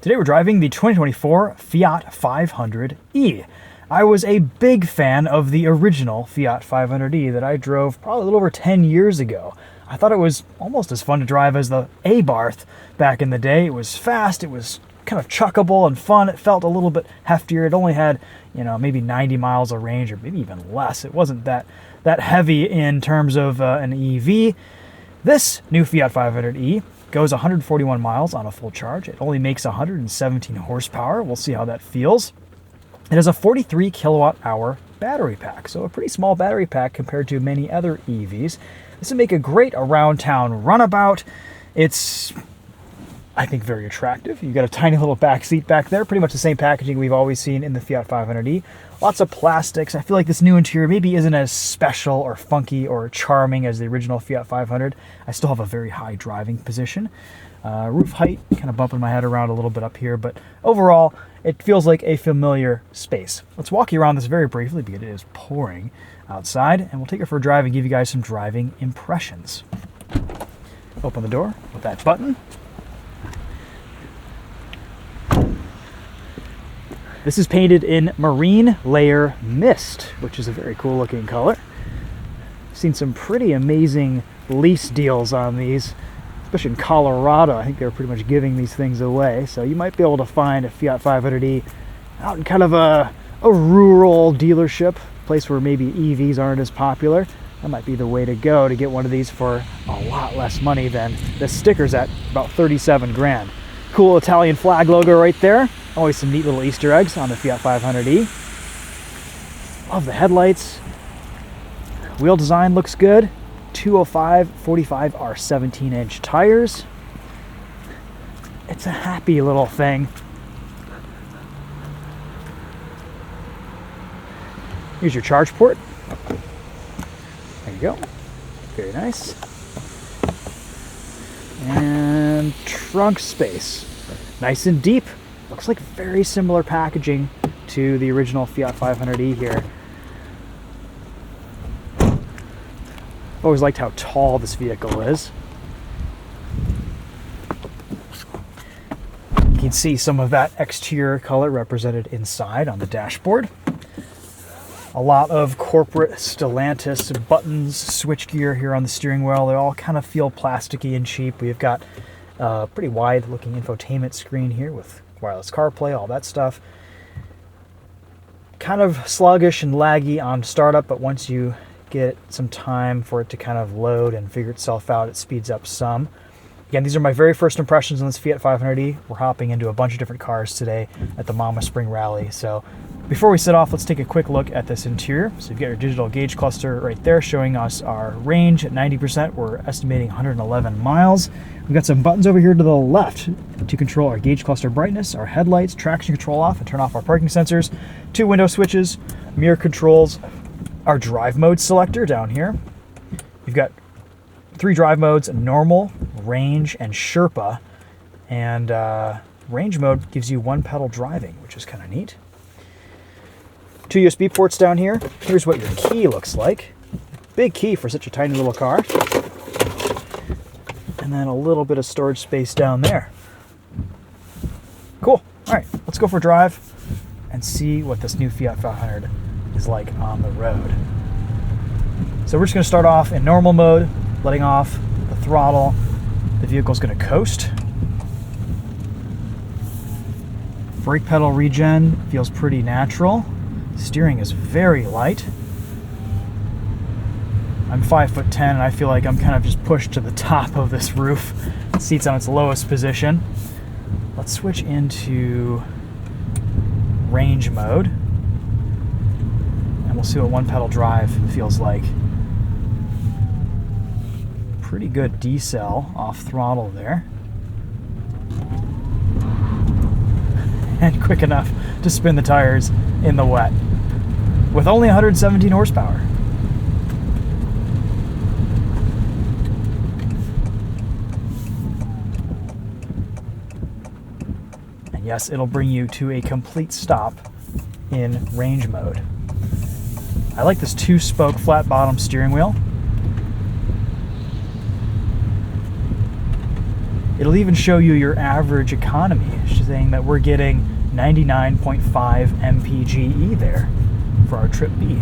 Today we're driving the 2024 Fiat 500e. I was a big fan of the original Fiat 500e that I drove probably a little over 10 years ago. I thought it was almost as fun to drive as the Abarth back in the day. It was fast, it was kind of chuckable and fun. It felt a little bit heftier. It only had, maybe 90 miles of range or maybe even less. It wasn't that heavy in terms of an EV. This new Fiat 500e goes 141 miles on a full charge. It only makes 117 horsepower. We'll see how that feels. It has a 43 kilowatt hour battery pack, so a pretty small battery pack compared to many other EVs. This would make a great around town runabout. It's, I think, very attractive. You've got a tiny little back seat back there, pretty much the same packaging we've always seen in the Fiat 500e. Lots of plastics. I feel like this new interior maybe isn't as special or funky or charming as the original Fiat 500. I still have a very high driving position. Roof height, kind of bumping my head around a little bit up here, but overall, it feels like a familiar space. Let's walk you around this very briefly because it is pouring outside, and we'll take it for a drive and give you guys some driving impressions. Open the door with that button. This is painted in Marine Layer Mist, which is a very cool looking color. Seen some pretty amazing lease deals on these, especially in Colorado. I think they're pretty much giving these things away. So you might be able to find a Fiat 500e out in kind of a rural dealership, place where maybe EVs aren't as popular. That might be the way to go to get one of these for a lot less money than the stickers at about 37 grand. Cool Italian flag logo right there. Always some neat little Easter eggs on the Fiat 500e. Love the headlights. Wheel design looks good. 205/45 are 17-inch tires. It's a happy little thing. Here's your charge port. There you go. Very nice. And trunk space. Nice and deep. Looks like very similar packaging to the original Fiat 500e here. I've always liked how tall this vehicle is. You can see some of that exterior color represented inside on the dashboard. A lot of corporate Stellantis buttons, switchgear here on the steering wheel. They all kind of feel plasticky and cheap. We've got a pretty wide looking infotainment screen here with wireless CarPlay, all that stuff. Kind of sluggish and laggy on startup, but once you get some time for it to kind of load and figure itself out, it speeds up some. Again, these are my very first impressions on this Fiat 500e. We're hopping into a bunch of different cars today at the Mama Spring Rally. So before we set off, let's take a quick look at this interior. So you've got your digital gauge cluster right there showing us our range at 90%. We're estimating 111 miles. We've got some buttons over here to the left to control our gauge cluster brightness, our headlights, traction control off and turn off our parking sensors, 2 window switches, mirror controls, our drive mode selector down here. You've got 3 drive modes: normal, range, and Sherpa. And range mode gives you 1 pedal driving, which is kind of neat. 2 USB ports down here. Here's what your key looks like. Big key for such a tiny little car. And then a little bit of storage space down there. Cool. All right, let's go for a drive and see what this new Fiat 500 is like on the road. So we're just going to start off in normal mode, letting off the throttle. The vehicle's going to coast. Brake pedal regen feels pretty natural. Steering is very light. I'm 5'10" and I feel like I'm kind of just pushed to the top of this roof. The seat's on its lowest position. Let's switch into range mode. And we'll see what 1 pedal drive feels like. Pretty good decel off throttle there. And quick enough to spin the tires in the wet with only 117 horsepower. And yes, it'll bring you to a complete stop in range mode. I like this 2-spoke flat bottom steering wheel. It'll even show you your average economy, saying that we're getting 99.5 mpge there for our trip B.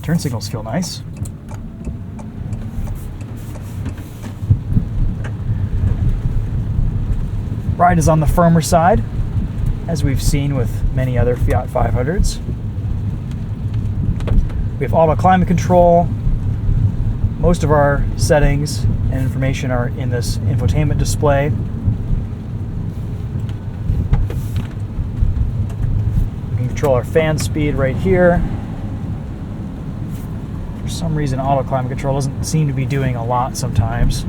Turn signals feel nice. Ride is on the firmer side, as we've seen with many other Fiat 500s. We have auto climate control. Most of our settings and information are in this infotainment display. We can control our fan speed right here. For some reason, auto climate control doesn't seem to be doing a lot sometimes.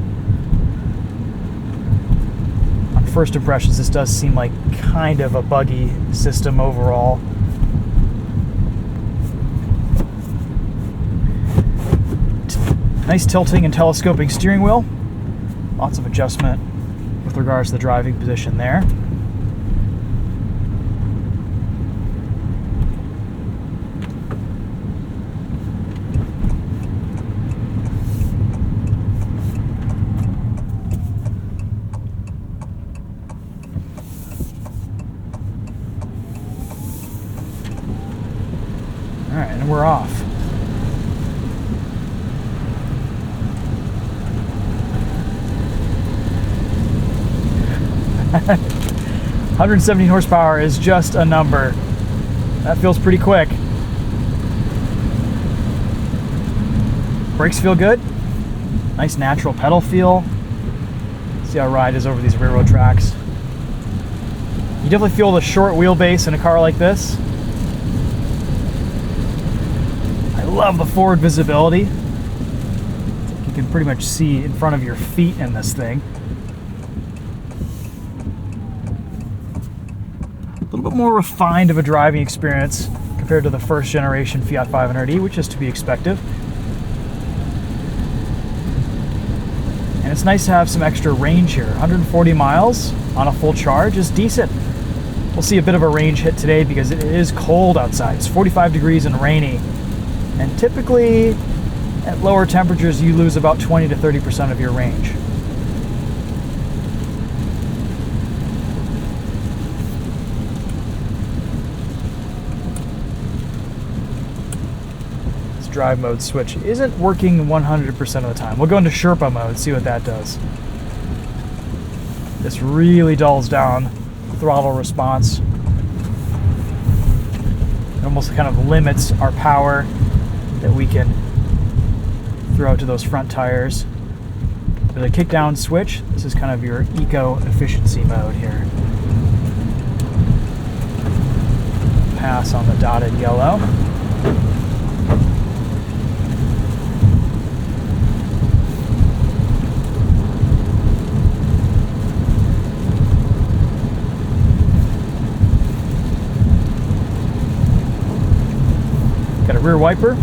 On first impressions, this does seem like kind of a buggy system overall. Nice tilting and telescoping steering wheel. Lots of adjustment with regards to the driving position there. All right, and we're off. $117 horsepower is just a number. That feels pretty quick. Brakes feel good. Nice natural pedal feel. See how ride is over these railroad tracks. You definitely feel the short wheelbase in a car like this. I love the forward visibility. You can pretty much see in front of your feet in this thing. A little bit more refined of a driving experience compared to the first generation Fiat 500e, which is to be expected. And it's nice to have some extra range here. 140 miles on a full charge is decent. We'll see a bit of a range hit today because it is cold outside. It's 45 degrees and rainy. And typically at lower temperatures you lose about 20 to 30% of your range. Drive mode switch isn't working 100% of the time. We'll go into Sherpa mode, see what that does. This really dulls down throttle response. It almost kind of limits our power that we can throw to those front tires. With a kick down switch, this is kind of your eco efficiency mode here. Pass on the dotted yellow. Got a rear wiper.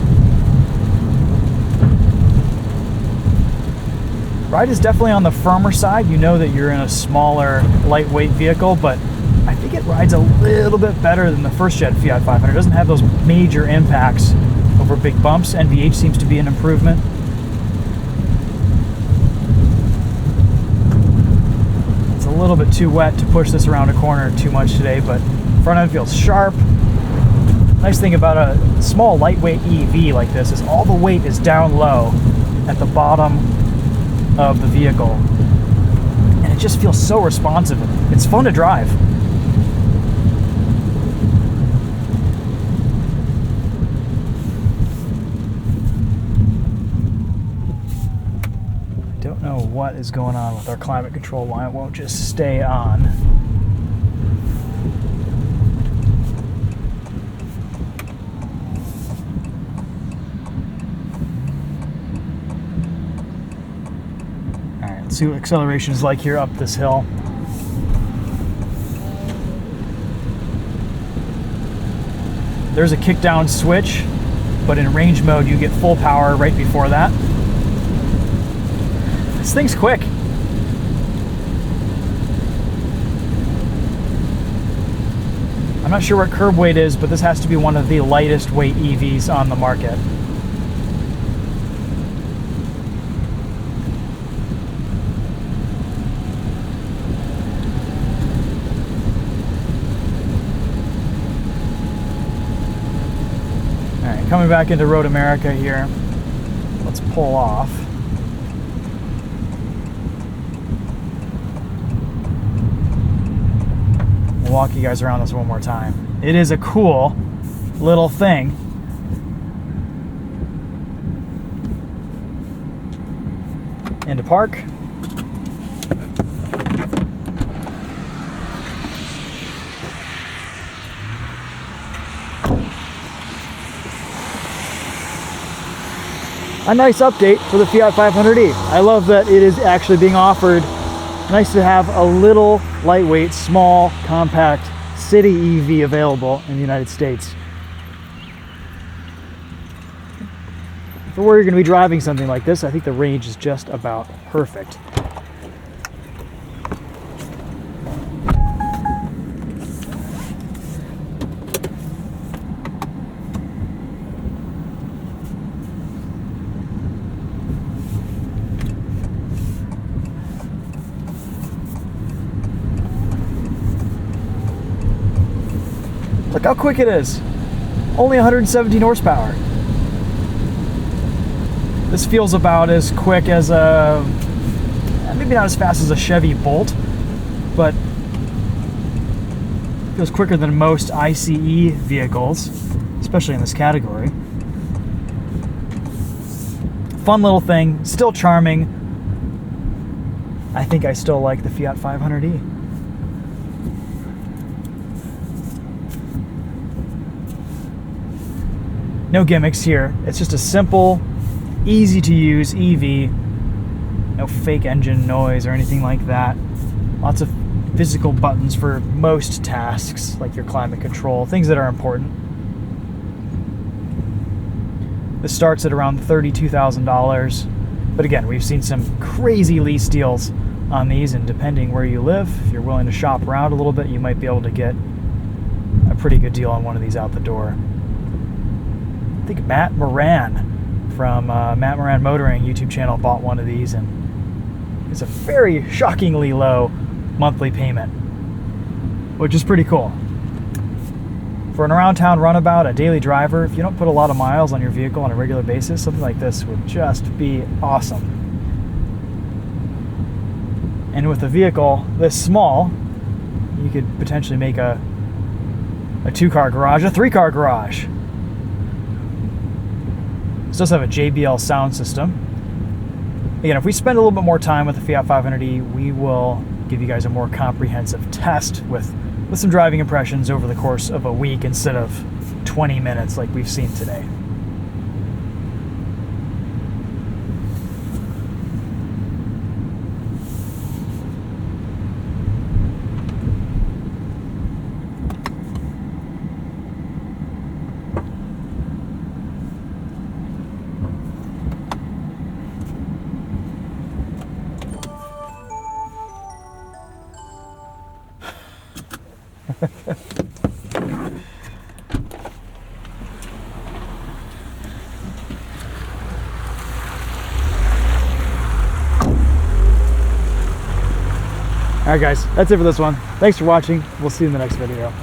Ride is definitely on the firmer side. You know that you're in a smaller, lightweight vehicle, but I think it rides a little bit better than the first gen Fiat 500. It doesn't have those major impacts over big bumps. NVH seems to be an improvement. It's a little bit too wet to push this around a corner too much today, but front end feels sharp. Nice thing about a small lightweight EV like this is all the weight is down low at the bottom of the vehicle, and it just feels so responsive. It's fun to drive. I don't know what is going on with our climate control, why it won't just stay on. See what acceleration is like here up this hill. There's a kick down switch, but in range mode you get full power right before that. This thing's quick. I'm not sure what curb weight is, but this has to be one of the lightest weight EVs on the market. Coming back into Road America here. Let's pull off. I'll walk you guys around this one more time. It is a cool little thing. Into park. A nice update for the Fiat 500e. I love that it is actually being offered. Nice to have a little lightweight, small, compact city EV available in the United States. For where you're going to be driving something like this, I think the range is just about perfect. Look how quick it is. Only 117 horsepower. This feels about as quick as a, maybe not as fast as a Chevy Bolt, but feels quicker than most ICE vehicles, especially in this category. Fun little thing, still charming. I think I still like the Fiat 500e. No gimmicks here. It's just a simple, easy to use EV. No fake engine noise or anything like that. Lots of physical buttons for most tasks, like your climate control, things that are important. This starts at around $32,000. But again, we've seen some crazy lease deals on these, and depending where you live, if you're willing to shop around a little bit, you might be able to get a pretty good deal on one of these out the door. I think Matt Moran from Matt Moran Motoring YouTube channel bought one of these, and it's a very shockingly low monthly payment, which is pretty cool. For an around town runabout, a daily driver, if you don't put a lot of miles on your vehicle on a regular basis, something like this would just be awesome. And with a vehicle this small, you could potentially make a 2-car garage, a 3-car garage. This does have a JBL sound system. Again, if we spend a little bit more time with the Fiat 500e, we will give you guys a more comprehensive test with some driving impressions over the course of a week instead of 20 minutes like we've seen today. Alright guys, that's it for this one. Thanks for watching. We'll see you in the next video.